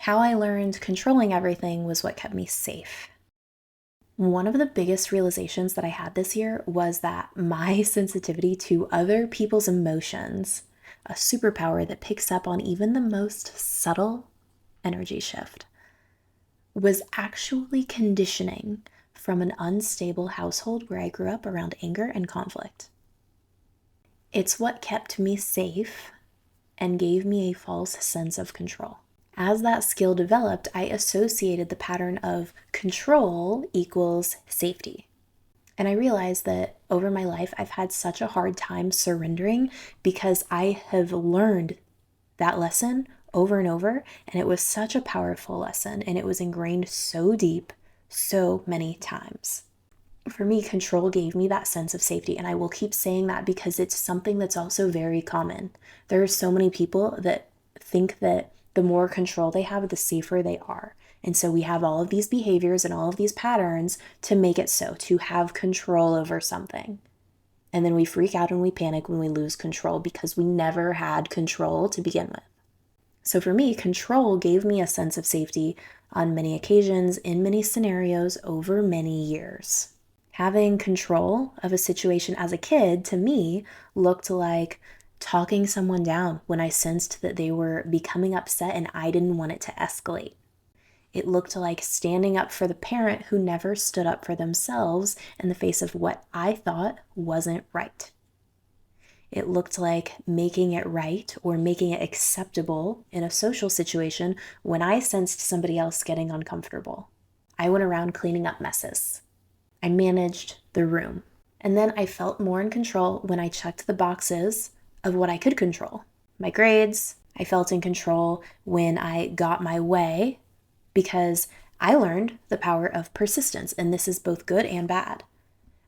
How I learned controlling everything was what kept me safe. One of the biggest realizations that I had this year was that my sensitivity to other people's emotions, a superpower that picks up on even the most subtle energy shift, was actually conditioning from an unstable household where I grew up around anger and conflict. It's what kept me safe and gave me a false sense of control. As that skill developed, I associated the pattern of control equals safety. And I realized that over my life, I've had such a hard time surrendering because I have learned that lesson over and over. And it was such a powerful lesson, and it was ingrained so deep, so many times. For me, control gave me that sense of safety. And I will keep saying that because it's something that's also very common. There are so many people that think that the more control they have, the safer they are. And so we have all of these behaviors and all of these patterns to make it so, to have control over something. And then we freak out and we panic when we lose control because we never had control to begin with. So for me, control gave me a sense of safety on many occasions, in many scenarios, over many years. Having control of a situation as a kid, to me, looked like talking someone down when I sensed that they were becoming upset and I didn't want it to escalate. It looked like standing up for the parent who never stood up for themselves in the face of what I thought wasn't right. It looked like making it right or making it acceptable in a social situation when I sensed somebody else getting uncomfortable. I went around cleaning up messes. I managed the room. And then I felt more in control when I checked the boxes of what I could control. My grades, I felt in control when I got my way because I learned the power of persistence, and this is both good and bad.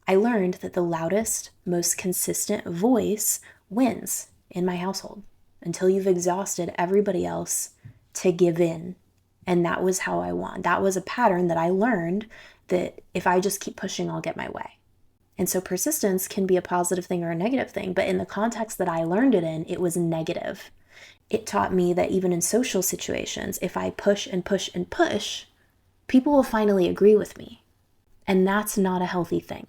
I learned that the loudest, most consistent voice wins in my household until you've exhausted everybody else to give in. And that was how I won. That was a pattern that I learned that if I just keep pushing, I'll get my way. And so persistence can be a positive thing or a negative thing, but in the context that I learned it in, it was negative. It taught me that even in social situations, if I push and push and push, people will finally agree with me. And that's not a healthy thing.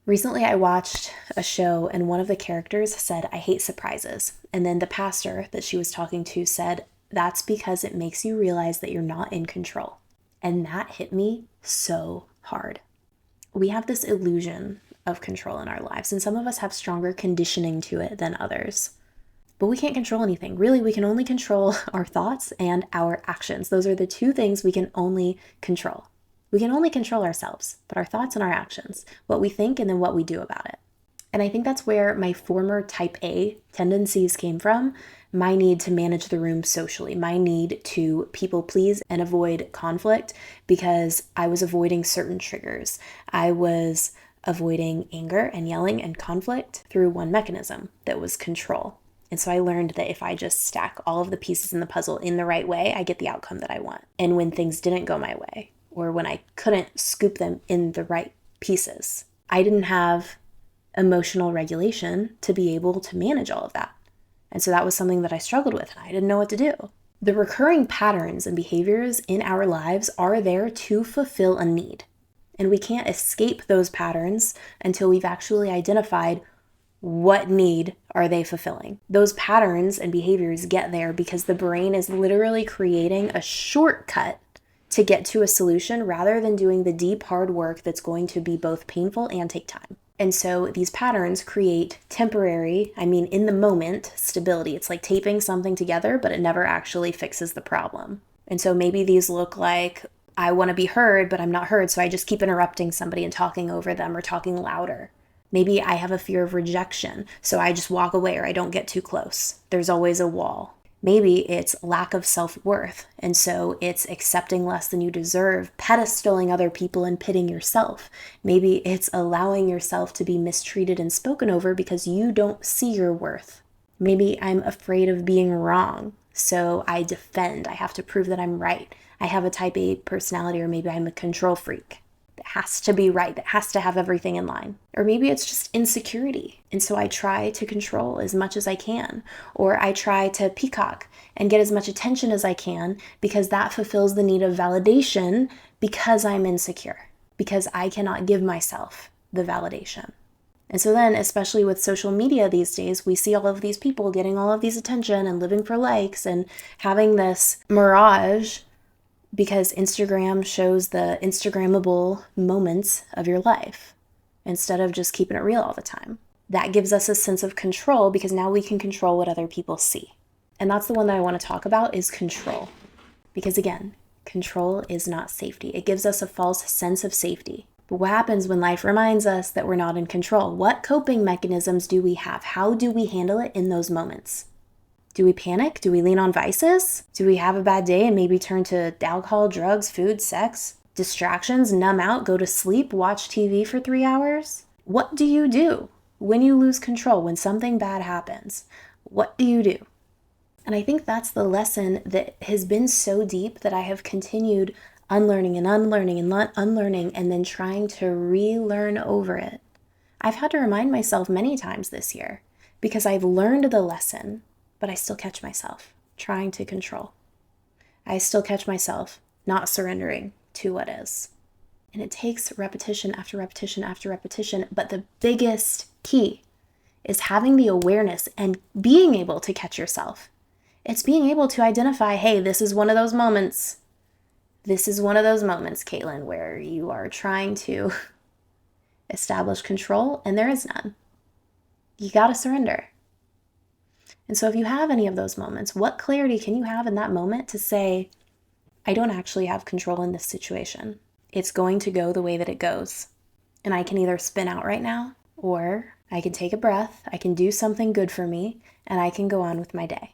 Recently, I watched a show and one of the characters said, "I hate surprises." And then the pastor that she was talking to said, "That's because it makes you realize that you're not in control." And that hit me so hard. We have this illusion of control in our lives, and some of us have stronger conditioning to it than others. But we can't control anything. Really, we can only control our thoughts and our actions. Those are the two things we can only control. We can only control ourselves, but our thoughts and our actions, what we think and then what we do about it. And I think that's where my former type A tendencies came from. My need to manage the room socially, my need to people please and avoid conflict because I was avoiding certain triggers. I was avoiding anger and yelling and conflict through one mechanism that was control. And so I learned that if I just stack all of the pieces in the puzzle in the right way, I get the outcome that I want. And when things didn't go my way, or when I couldn't scoop them in the right pieces, I didn't have emotional regulation to be able to manage all of that. And so that was something that I struggled with, and I didn't know what to do. The recurring patterns and behaviors in our lives are there to fulfill a need. And we can't escape those patterns until we've actually identified what need are they fulfilling. Those patterns and behaviors get there because the brain is literally creating a shortcut to get to a solution rather than doing the deep, hard work that's going to be both painful and take time. And so these patterns create temporary, in the moment, stability. It's like taping something together, but it never actually fixes the problem. And so maybe these look like, I want to be heard, but I'm not heard, so I just keep interrupting somebody and talking over them or talking louder. Maybe I have a fear of rejection, so I just walk away or I don't get too close. There's always a wall. Maybe it's lack of self-worth, and so it's accepting less than you deserve, pedestaling other people and pitting yourself. Maybe it's allowing yourself to be mistreated and spoken over because you don't see your worth. Maybe I'm afraid of being wrong, so I defend. I have to prove that I'm right. I have a type A personality, or maybe I'm a control freak. that has to be right, that has to have everything in line. Or maybe it's just insecurity. And so I try to control as much as I can. Or I try to peacock and get as much attention as I can because that fulfills the need of validation because I'm insecure, because I cannot give myself the validation. And so then, especially with social media these days, we see all of these people getting all of these attention and living for likes and having this mirage because Instagram shows the Instagrammable moments of your life instead of just keeping it real all the time. That gives us a sense of control because now we can control what other people see. And that's the one that I want to talk about is control. Because again, control is not safety. It gives us a false sense of safety. But what happens when life reminds us that we're not in control? What coping mechanisms do we have? How do we handle it in those moments? Do we panic? Do we lean on vices? Do we have a bad day and maybe turn to alcohol, drugs, food, sex, distractions, numb out, go to sleep, watch TV for 3 hours? What do you do when you lose control, when something bad happens? What do you do? And I think that's the lesson that has been so deep that I have continued unlearning and unlearning and unlearning and then trying to relearn over it. I've had to remind myself many times this year because I've learned the lesson, but I still catch myself trying to control. I still catch myself not surrendering to what is. And it takes repetition after repetition after repetition, but the biggest key is having the awareness and being able to catch yourself. It's being able to identify, hey, this is one of those moments. This is one of those moments, Caitlin, where you are trying to establish control and there is none. You got to surrender. And so if you have any of those moments, what clarity can you have in that moment to say, I don't actually have control in this situation. It's going to go the way that it goes. And I can either spin out right now, or I can take a breath, I can do something good for me, and I can go on with my day.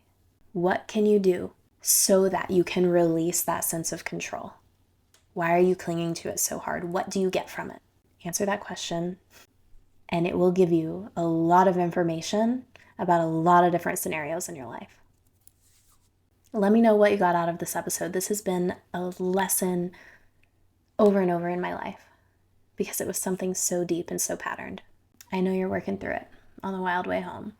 What can you do so that you can release that sense of control? Why are you clinging to it so hard? What do you get from it? Answer that question, and it will give you a lot of information about a lot of different scenarios in your life. Let me know what you got out of this episode. This has been a lesson over and over in my life because it was something so deep and so patterned. I know you're working through it on the wild way home.